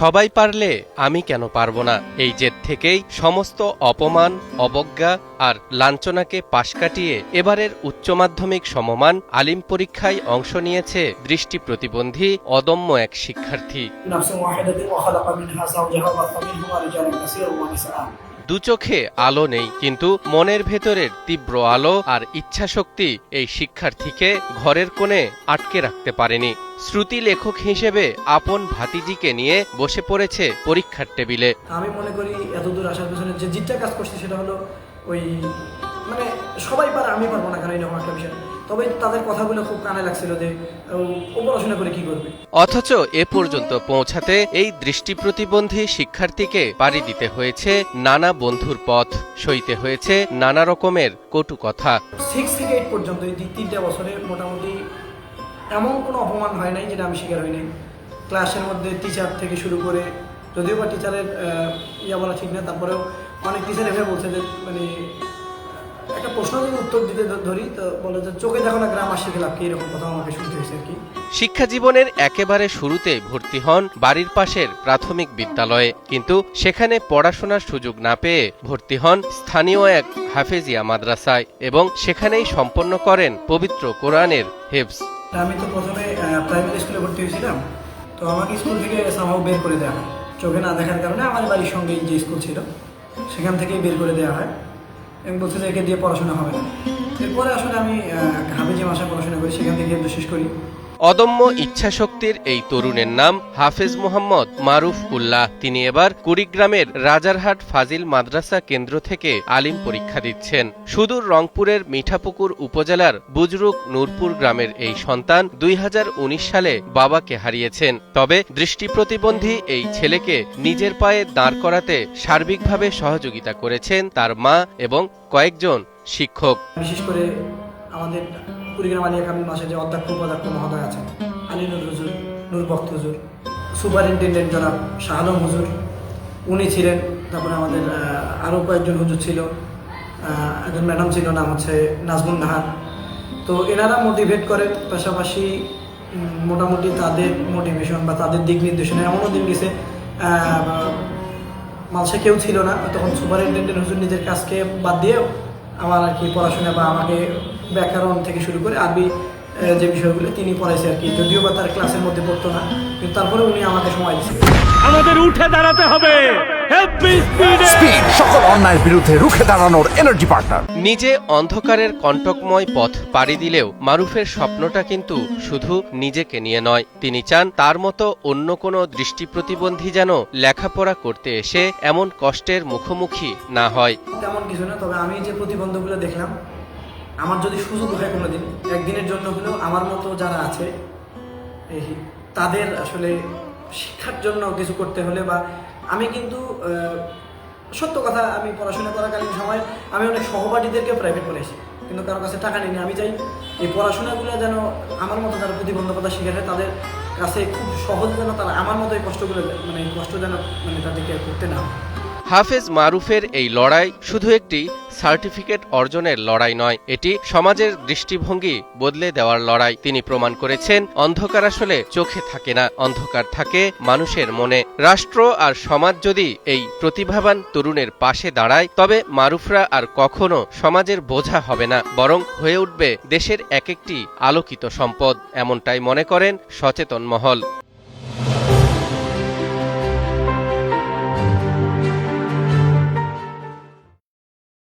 সবাই পারলে আমি কেন পারবো না, এই জেদ থেকেই সমস্ত অপমান, অবজ্ঞা আর লাঞ্ছনাকে পাশ কাটিয়ে এবারের উচ্চ মাধ্যমিক সমমান আলিম পরীক্ষায় অংশ নিয়েছে দৃষ্টি প্রতিবন্ধী অদম্য এক শিক্ষার্থী। দু চোখে আলো নেই, কিন্তু মনের ভেতরের তীব্র আলো আর ইচ্ছাশক্তি এই শিক্ষার্থীকে ঘরের কোণে আটকে রাখতে পারেনি। শ্রুতি লেখক হিসেবে আপন ভাতিজিকে নিয়ে বসে পড়েছে পরীক্ষার টেবিলে। আমি মনে করি এতদূর আসার পেছনে যে জিতটা কাজ করছে সেটা হলো ওই সবাই পারে, আমি পারবো না কেন এরকম একটা বিষয়। তবে তাদের কথাগুলো খুব কানে লাগছিল যে ও পড়াশোনা করে কি করবে। অথচ এ পর্যন্ত পৌঁছাতে এই দৃষ্টি প্রতিবন্ধী শিক্ষার্থীকে পাড়ি দিতে হয়েছে নানা বন্ধুর পথ, সইতে হয়েছে নানা রকমের কটু কথা। 6 থেকে 8 পর্যন্ত এই 3টা বছরে মোটামুটি এমন কোনো অপমান হয় নাই যেটা আমি শিকার হই নাই। ক্লাসের মধ্যে টিচার থেকে শুরু করে, যদিও বা টিচারের বলা ঠিক না, তারপরেও অনেক টিচার এভাবে বলছে যে একটা প্রশ্ন যদি উত্তর দিতে ধরি তো বলে যে চোখে দেখো না গ্রামার শিখে লাভ কি, এরকম কথা আমাকে শুনতে হয়েছে আর কি। শিক্ষা জীবনের একেবারে শুরুতে ভর্তি হন বাড়ির পাশের প্রাথমিক বিদ্যালয়ে, কিন্তু সেখানে পড়াশোনার সুযোগ না পেয়ে ভর্তি হন স্থানীয় এক হাফেজিয়া মাদ্রাসায় এবং সেখানেই সম্পন্ন করেন পবিত্র কোরআনের হিফজ। আমি তো প্রথমে প্রাইমারি স্কুলে ভর্তি হয়েছিলাম, তো আমাকে স্কুল থেকে সামাও বের করে দেওয়া হয় চোখে না দেখার কারণে। আমার বাড়ির সঙ্গে যে স্কুল ছিল সেখান থেকেই বের করে দেওয়া হয় এবং বলছে যে একে দিয়ে পড়াশোনা হবে না। এরপরে আসলে আমি হাফেজি মাসায় পড়াশোনা করি, সেখান থেকে শেষ করি। অদম্য ইচ্ছাশক্তির এই তরুণের নাম হাফেজ মোহাম্মদ মারুফ উল্লাহ। তিনি এবার কুড়িগ্রামের রাজারহাট ফাজিল মাদ্রাসা কেন্দ্র থেকে আলিম পরীক্ষা দিচ্ছেন। সুদূর রংপুরের মিঠাপুকুর উপজেলার বুজরুক নূরপুর গ্রামের এই সন্তান 2019 সালে বাবাকে হারিয়েছেন। তবে দৃষ্টি প্রতিবন্ধী এই ছেলেকে নিজের পায়ে দাঁড় করাতে সার্বিকভাবে সহযোগিতা করেছেন তার মা এবং কয়েকজন শিক্ষক। বিশেষ করে আমাদের কুড়িগ্রাম আলিয়া কামিল মাসে যে অধ্যক্ষ উপাধ্যক্ষ মহোদয় আছেন, আলী নুর হুজুর, নূর বক্ত হুজুর, সুপারিনটেন্ডেন্ট জনাব শাহ আলম হুজুর, উনি ছিলেন। তারপরে আমাদের আরও কয়েকজন হুজুর ছিল, একজন ম্যাডাম ছিল, নাম হচ্ছে নাজমুন নাহার। তো এনারা মোটিভেট করেন, পাশাপাশি মোটামুটি তাদের মোটিভেশন বা তাদের দিক নির্দেশনা এমনও দিন গেছে মালসে কেউ ছিল না, তখন সুপারিনটেন্ডেন্ট হুজুর নিজের কাজকে বাদ দিয়েও আমার আর কি পড়াশোনা বা আমাকে ব্যাকরণ থেকে শুরু করে আরবি যে বিষয়গুলো তিনি পড়াইছে আর কি। যদিও বা তার ক্লাসের মধ্যে পড়তো না, কিন্তু তারপরে উনি আমাকে সময় দিচ্ছে। আমাদের উঠে দাঁড়াতে হবে, সকল অন্যায়ের বিরুদ্ধে রুখে দাঁড়ানোর এনার্জি পার্টনার। নিজে অন্ধকারের কণ্টকময় পথ পাড়ি দিলেও মারুফের স্বপ্নটা কিন্তু শুধু নিজেকে নিয়ে নয়। তিনি চান তার মতো অন্য কোনো দৃষ্টি প্রতিবন্ধী যেন লেখাপড়া করতে এসে এমন কষ্টের মুখোমুখি না হয়। তেমন কিছু না, তবে আমি যে প্রতিবন্ধকগুলো দেখলাম, আমার যদি সুযোগ হয় কোনোদিন একদিনের জন্য হলেও আমার মতো যারা আছে তাদের আসলে শিক্ষার জন্য কিছু করতে হলে, বা আমি কিন্তু সত্য কথা, আমি পড়াশোনা করাকালীন সময় আমি অনেক সহপাঠীদেরকে প্রাইভেট পড়াইছি, কিন্তু কারোর কাছে টাকা নিইনি। আমি চাই এই পড়াশোনাগুলো যেন আমার মতো যারা প্রতিবন্ধকতা শিখেছে তাদের কাছে খুব সহজ, যেন তারা আমার মতো এই কষ্টগুলো কষ্ট যেন তাদেরকে করতে না হয়। হাফেজ মারুফের এই লড়াই শুধু একটি সার্টিফিকেট অর্জনের লড়াই নয়, এটি সমাজের দৃষ্টিভঙ্গি বদলে দেওয়ার লড়াই। তিনি প্রমাণ করেছেন অন্ধকার আসলে চোখে থাকে না, অন্ধকার থাকে মানুষের মনে। রাষ্ট্র আর সমাজ যদি এই প্রতিভাবান তরুণের পাশে দাঁড়ায়, তবে মারুফরা আর কখনো সমাজের বোঝা হবে না, বরং হয়ে উঠবে দেশের এক একটি আলোকিত সম্পদ। এমনটাই মনে করেন সচেতন মহল।